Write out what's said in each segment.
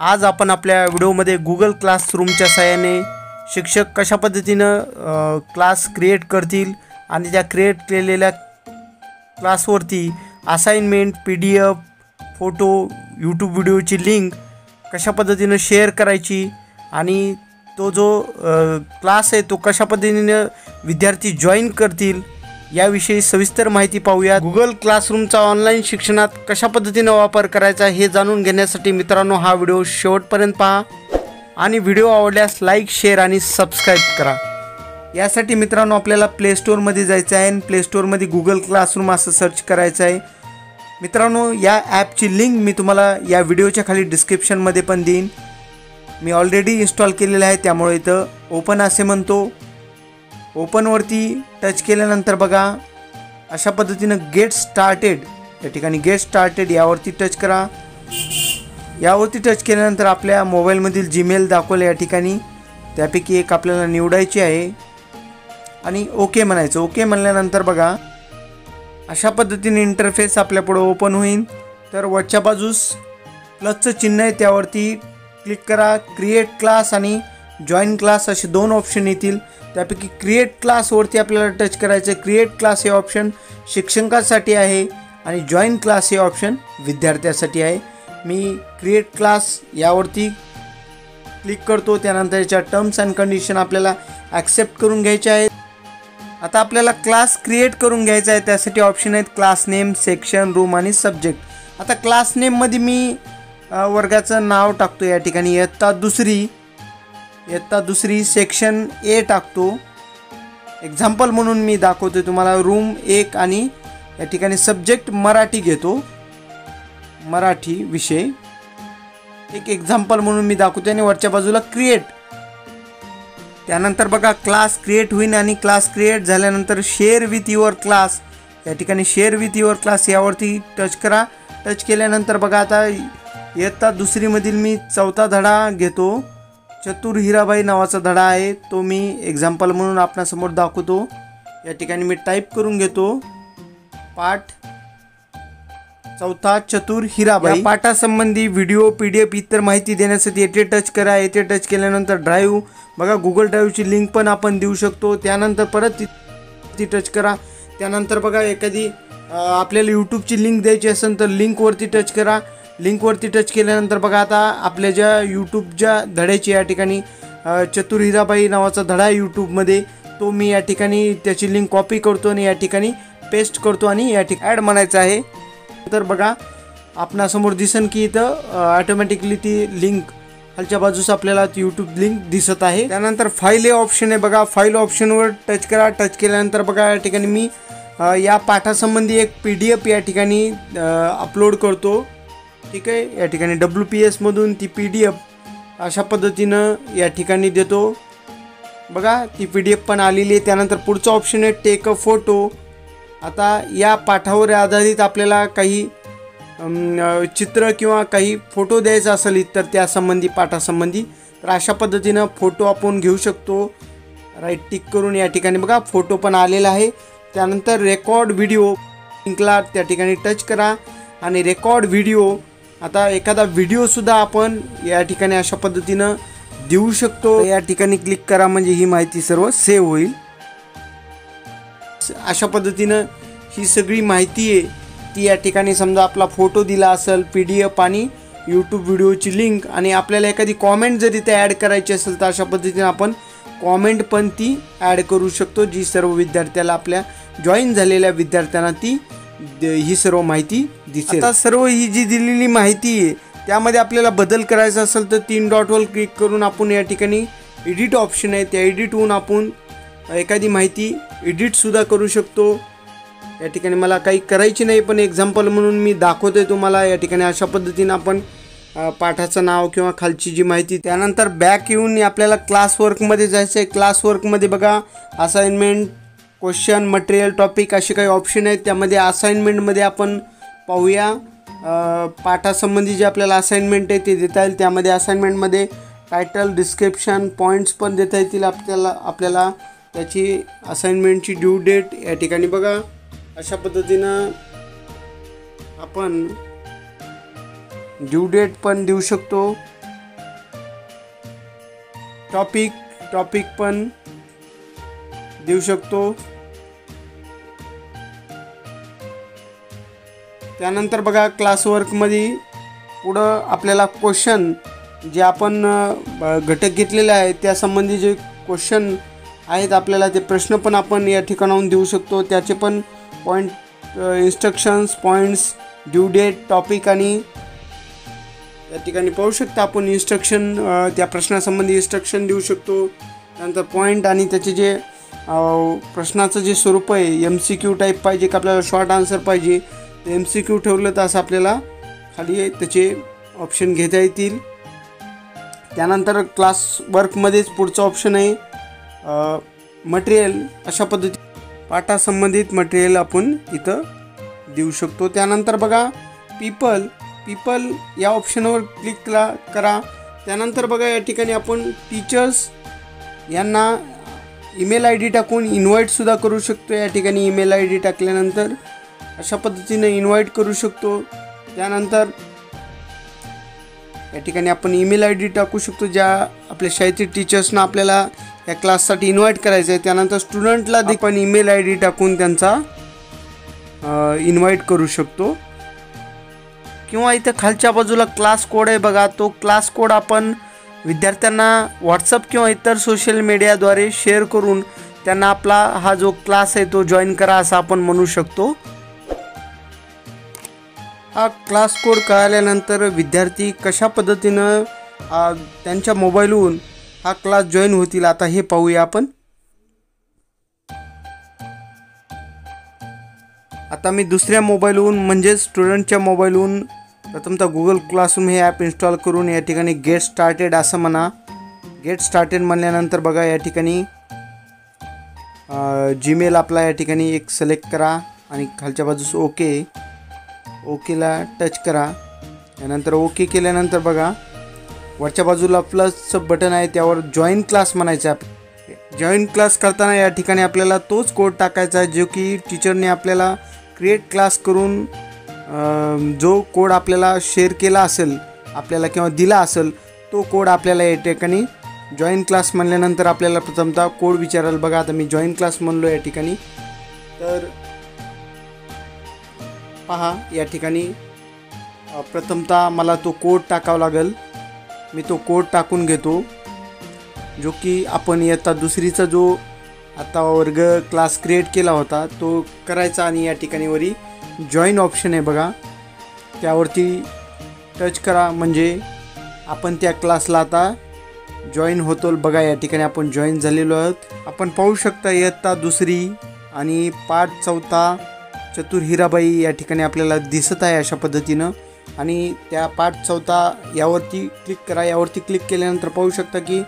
आज आपण आपल्या व्हिडिओमध्ये गूगल क्लासरूमच्या सहाय्याने शिक्षक कशा पद्धतीनं क्लास क्रिएट करतील आणि त्या क्रिएट केलेल्या क्लासवरती असाइनमेंट, PDF, फोटो, यूट्यूब व्हिडिओची लिंक कशा पद्धतीनं शेअर करायची आणि तो जो क्लास आहे तो कशा पद्धतीने विद्यार्थी जॉईन करतील याविषयी सविस्तर माहिती पाहूया। गूगल क्लासरूमचा ऑनलाईन शिक्षणात कशा पद्धतीने वापर करायचा हे जाणून घेण्यासाठी मित्रांनो हा व्हिडिओ शेवटपर्यंत पहा आणि व्हिडिओ आवडल्यास लाईक, शेअर आणि सबस्क्राईब करा। यासाठी मित्रांनो आपल्याला प्ले स्टोअरमध्ये जायचं आहे आणि प्ले स्टोअरमध्ये गूगल क्लासरूम असं सर्च करायचं आहे। मित्रांनो या ॲपची लिंक मी तुम्हाला या व्हिडिओच्या खाली डिस्क्रिप्शनमध्ये पण देईन। मी ऑलरेडी इन्स्टॉल केलेलं आहे त्यामुळे इथं ओपन असे म्हणतो। ओपनवरती टच केल्यानंतर बघा अशा पद्धतीनं गेट स्टार्टेड या ठिकाणी गेट स्टार्टेड यावरती टच करा। यावरती टच केल्यानंतर आपल्या मोबाईलमधील जीमेल दाखवले या ठिकाणी त्यापैकी एक आपल्याला निवडायची आहे आणि ओके म्हणायचं। ओके म्हणल्यानंतर बघा अशा पद्धतीने इंटरफेस आपल्यापुढे ओपन होईल। तर वरच्या बाजूस प्लसचं चिन्ह आहे त्यावरती क्लिक करा। क्रिएट क्लास आणि जॉईन क्लास असे दोन ऑप्शन येतील त्यापैकी क्रिएट क्लासवरती आपल्याला टच करायचं। क्रिएट क्लास हे ऑप्शन शिक्षकांसाठी आहे आणि जॉईन क्लास हे ऑप्शन विद्यार्थ्यासाठी आहे। मी क्रिएट क्लास यावरती क्लिक करतो। त्यानंतर याच्या टर्म्स अँड कंडिशन आपल्याला ॲक्सेप्ट करून घ्यायचे आहेत। आता आपल्याला क्लास क्रिएट करून घ्यायचा आहे त्यासाठी ऑप्शन आहेत क्लास नेम, सेक्शन, रूम आणि सब्जेक्ट। आता क्लास नेममध्ये मी वर्गाचं नाव टाकतो या ठिकाणी इयत्ता दुसरी सेक्शन ए टाकतो। एक्झाम्पल म्हणून मी दाखवतो तुम्हाला रूम 1 आणि या ठिकाणी सब्जेक्ट मराठी घेतो, मराठी विषय एक एक्झाम्पल म्हणून मी दाखवतो आणि वरच्या बाजूला क्रिएट। त्यानंतर बघा क्लास क्रिएट होईल आणि क्लास क्रिएट झाल्यानंतर शेअर विथ युअर क्लास या ठिकाणी शेअर विथ युअर क्लास यावरती टच करा। टच केल्यानंतर बघा आता इयत्ता दुसरीमधील मी 4था धडा घेतो। चतुर हिराबाई नावाचा धडा आहे तो मी एक्झाम्पल म्हणून आपणासमोर दाखवतो। या ठिकाणी मी टाईप करून घेतो पाठ 4था चतुर हिराबाई। या पाठासंबंधी व्हिडिओ, PDF इतर माहिती देण्यासाठी येथे टच करा। येथे टच केल्यानंतर ड्राईव्ह बघा गूगल ड्राईव्हची लिंक पण आपण देऊ शकतो। त्यानंतर परत ती टच करा। त्यानंतर बघा एखादी आपल्याला यूट्यूबची लिंक द्यायची असेल तर लिंकवरती टच करा। लिंकवरती टच केल्यानंतर बघा आता आपल्या ज्या यूट्यूबच्या धड्याची या ठिकाणी चतुर हिराबाई नावाचा धडा आहे यूट्यूबमध्ये तो मी या ठिकाणी त्याची लिंक कॉपी करतो आणि या ठिकाणी पेस्ट करतो आणि या ठिकाणी ॲड म्हणायचं आहे। तर बघा आपणासमोर दिसेल की इथं ऑटोमॅटिकली ती लिंक खालच्या बाजूस आपल्याला ती यूट्यूब लिंक दिसत आहे। त्यानंतर फाईल हे ऑप्शन आहे बघा फाईल ऑप्शनवर टच करा। टच केल्यानंतर बघा या ठिकाणी मी या पाठासंबंधी एक PDF या ठिकाणी अपलोड करतो, ठीक आहे। या ठिकाणी WPS मधून ती PDF अशा पद्धतीनं या ठिकाणी देतो बघा ती PDF पण आलेली आहे। त्यानंतर पुढचा ऑप्शन आहे टेक अ फोटो। आता या पाठावर आधारित आपल्याला काही चित्र किंवा काही फोटो द्यायचा असेल तर त्यासंबंधी पाठासंबंधी तर अशा पद्धतीनं फोटो आपण घेऊ शकतो। राईट टिक करून या ठिकाणी बघा फोटो पण आलेला आहे। त्यानंतर रेकॉर्ड व्हिडिओ लिंकला त्या ठिकाणी टच करा आणि रेकॉर्ड व्हिडिओ आता एखादा व्हिडिओसुद्धा आपण या ठिकाणी अशा पद्धतीनं देऊ शकतो। या ठिकाणी क्लिक करा म्हणजे ही माहिती सर्व सेव्ह होईल। अशा पद्धतीनं ही सगळी माहिती आहे ती या ठिकाणी समजा आपला फोटो दिला असेल, PDF आणि यूट्यूब व्हिडिओची लिंक आणि आपल्याला एखादी कॉमेंट जरी ते ॲड करायची असेल तर अशा पद्धतीने आपण कॉमेंट पण ती ॲड करू शकतो जी सर्व विद्यार्थ्याला आपल्या जॉईन झालेल्या विद्यार्थ्यांना ती ही सर्व माहिती दिसेल। आता सर्व ही जी दिलेली माहिती आहे त्यामध्ये आपल्याला बदल करायचा असेल तर 3 डॉटवर क्लिक करून आपण या ठिकाणी एडिट ऑप्शन आहे त्या एडिट होऊन आपण एखादी माहिती एडिटसुद्धा करू शकतो। या ठिकाणी मला काही करायची नाही पण एक्झाम्पल म्हणून मी दाखवतोय तुम्हाला। या ठिकाणी अशा पद्धतीनं आपण पाठाचं नाव किंवा खालची जी माहिती त्यानंतर बॅक येऊन आपल्याला क्लासवर्कमध्ये जायचं आहे। क्लासवर्कमध्ये बघा असाइनमेंट, क्वेश्चन, मटेरियल, टॉपिक असे काही ऑप्शन आहेत। त्यामध्ये असाइनमेंटमध्ये आपण पाहूया पाठासंबंधी जे आपल्याला असाइनमेंट आहे ते देता येईल। त्यामध्ये असाइनमेंटमध्ये टायटल, डिस्क्रिप्शन, पॉईंट्स पण देता येतील आपल्याला त्याची असाइनमेंटची ड्यू डेट या ठिकाणी बघा अशा पद्धतीनं आपण ड्यू डेट पण देऊ शकतो। टॉपिक पण देऊ शकतो। त्यानंतर बघा क्लासवर्कमध्ये पुढं आपल्याला क्वेश्चन जे आपण घटक घेतलेले आहेत त्या संबंधी जे क्वेश्चन आहेत आपल्याला ते प्रश्न पण आपण या ठिकाणाहून देऊ शकतो। त्याचे पण point, instructions, points, due date, topic आणि या ठिकाणी पाहू शकता आपण इन्स्ट्रक्शन, त्या प्रश्नासंबंधी इन्स्ट्रक्शन देऊ शकतो। त्यानंतर पॉईंट आणि त्याचे जे प्रश्नाचं जे स्वरूप आहे MCQ टाईप पाहिजे का आपल्याला शॉर्ट आन्सर पाहिजे, ते MCQ ठेवलं तर असं आपल्याला खाली त्याचे ऑप्शन घेता येतील। त्यानंतर क्लास वर्कमध्येच पुढचा ऑप्शन आहे मटेरियल। अशा पद्धती पाठासंबंधित मटेरियल आपण इथं देऊ शकतो। त्यानंतर बघा पीपल या ऑप्शनवर क्लिक करा। त्यानंतर बघा या ठिकाणी आपण टीचर्स यांना ईमेल ID टाकून इन्व्हाइटसुद्धा करू शकतो। या ठिकाणी ईमेल ID टाकल्यानंतर अशा पद्धतीने इन्व्हाइट करू शकतो। त्यानंतर या ठिकाणी आपण ईमेल ID टाकू शकतो ज्या आपल्या शाळेतील टीचर्सना आपल्याला या क्लाससाठी इन्व्हाइट करायचं आहे। त्यानंतर स्टुडंटला आपण ईमेल ID टाकून त्यांचा इन्व्हाइट करू शकतो। किंवा इथं खालच्या बाजूला क्लास कोड आहे बघा, तो क्लास कोड आपण विद्यार्थ्यांना व्हॉट्सअप किंवा इतर सोशल मीडियाद्वारे शेअर करून त्यांना आपला हा जो क्लास आहे तो जॉईन करा असं आपण म्हणू शकतो। हा क्लास कोड कळाल्यानंतर विद्यार्थी कशा पद्धतीनं त्यांच्या मोबाईलवरून हा क्लास जॉईन होतील आता हे पाहूया आपण। आता मी दुसऱ्या मोबाईलवरून म्हणजे स्टुडंटच्या मोबाईलवरून प्रथमतः गुगल क्लासरूम हे ॲप इन्स्टॉल करून या ठिकाणी गेट स्टार्टेड असं म्हणा। गेट स्टार्टेड म्हणल्यानंतर बघा या ठिकाणी जीमेल आपला या ठिकाणी एक सिलेक्ट करा आणि खालच्या बाजूस ओकेला टच करा। त्यानंतर ओके केल्यानंतर बघा वरच्या बाजूला प्लसचं बटन आहे त्यावर जॉईन क्लास म्हणायचं आहे। जॉईन क्लास करताना या ठिकाणी आपल्याला तोच कोड टाकायचा आहे जो की टीचरने आपल्याला क्रिएट क्लास करून जो कोड आपल्याला शेअर केला असेल आपल्याला किंवा दिला असेल तो कोड आपल्याला या ठिकाणी जॉईन क्लास म्हणल्यानंतर आपल्याला प्रथमतः कोड विचाराल। बघा आता मी जॉईन क्लास म्हणलो या ठिकाणी, तर पहा या ठिकाणी प्रथमतः मला तो कोड टाकावा लागेल। मी तो कोड टाकून घेतो जो की आपण इयत्ता दुसरीचा जो आता वर्ग क्लास क्रिएट केला होता तो करायचा आणि या ठिकाणी वरी जॉईन ऑप्शन आहे बघा त्यावरती टच करा म्हणजे आपण त्या क्लासला आता जॉईन होतो। बघा या ठिकाणी आपण जॉईन झालेलो आहोत। आपण पाहू शकता इयत्ता दुसरी आणि पाठ चौथा चतुर हिराबाई या ठिकाणी आपल्याला दिसत आहे अशा पद्धतीनं। आणि त्या पाठ चौथा यावरती क्लिक करा। यावरती क्लिक केल्यानंतर पाहू शकता की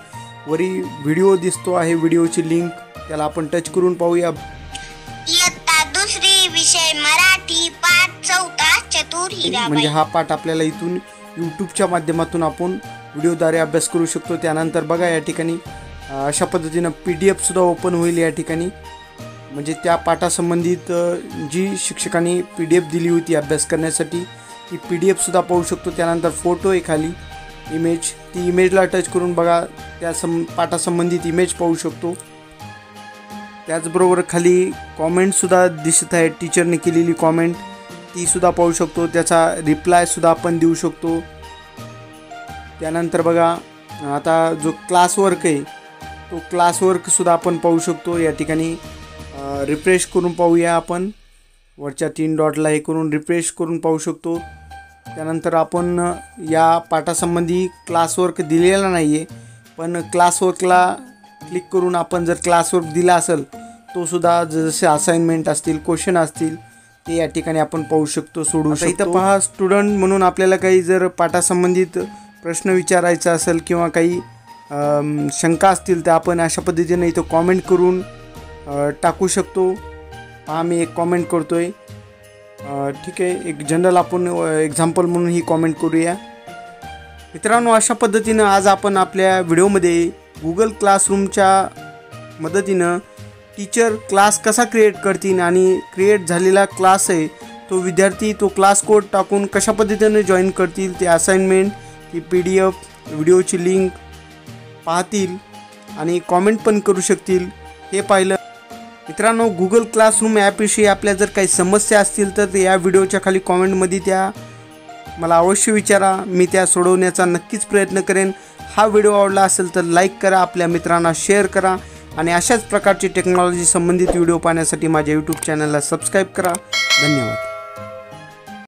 वरी व्हिडिओ दिसतो आहे, व्हिडिओची लिंक त्याला आपण टच करून पाहूया। इयत्ता दुसरी विषय मराठी पाठ चौथा चतुर हिराबाई म्हणजे हा पाठ आपल्याला इथून यूट्यूबच्या माध्यमातून आपण व्हिडिओद्वारे अभ्यास करू शकतो। त्यानंतर बघा या ठिकाणी अशा पद्धतीनं PDF सुद्धा ओपन होईल या ठिकाणी, म्हणजे त्या पाठासंबंधित जी शिक्षकांनी PDF दिली होती अभ्यास करण्यासाठी ती PDF सुद्धा पाहू शकतो। त्यानंतर फोटो आहे खाली इमेज, ती इमेजला टच करून बघा त्या पाठासंबंधित इमेज पाहू शकतो। त्याचबरोबर खाली कॉमेंटसुद्धा दिसत आहे, टीचरने केलेली कॉमेंट ती सुद्धा पाहू शकतो, त्याचा रिप्लायसुद्धा आपण देऊ शकतो। त्यानंतर बघा आता जो क्लासवर्क आहे तो क्लासवर्कसुद्धा आपण पाहू शकतो। या ठिकाणी रिफ्रेश करून पाहूया आपण, वरच्या 3 डॉटला हे करून रिफ्रेश करून पाहू शकतो। त्यानंतर आपण या पाठासंबंधी क्लासवर्क दिलेला नाही आहे, पण क्लासवर्कला क्लिक करून आपण जर क्लासवर्क दिला असेल तो सुद्धा जसे असाइनमेंट असतील क्वेश्चन असतील ते या ठिकाणी आपण पाहू शकतो, सोडवू शकतो। इथं पहा स्टुडंट म्हणून आपल्याला काही जर पाठासंबंधित प्रश्न विचारायचा असेल किंवा काही शंका असतील तर आपण अशा पद्धतीने इथं कॉमेंट करून टाकू शकतो। पहा मी एक कॉमेंट करतोय, ठीक आहे, एक जनरल आपण एक्झाम्पल म्हणून ही कॉमेंट करूया। मित्रांनो अशा पद्धतीनं आज आपण आपल्या व्हिडिओमध्ये गुगल क्लासरूमच्या मदतीनं टीचर क्लास कसा क्रिएट करतील आणि क्रिएट झालेला क्लास आहे तो विद्यार्थी तो क्लास कोड टाकून कशा पद्धतीने जॉईन करतील, ते असाइनमेंट, ती PDF, व्हिडिओची लिंक पाहतील आणि कॉमेंट पण करू शकतील हे पाहिलं. मित्रांनो, गुगल क्लासरूम ॲपविषयी आपल्या जर काही समस्या असतील तर या व्हिडिओच्या खाली कॉमेंटमध्ये त्या मला अवश्य विचारा. मी त्या सोडवण्याचा नक्कीच प्रयत्न करेन. हा व्हिडिओ आवडला असेल तर लाईक करा, आपल्या मित्रांना शेअर करा आणि अशाच प्रकारचे टेक्नॉलॉजी संबंधित व्हिडिओ पाहण्यासाठी माझ्या यूट्यूब चॅनलला सबस्क्राईब करा. धन्यवाद.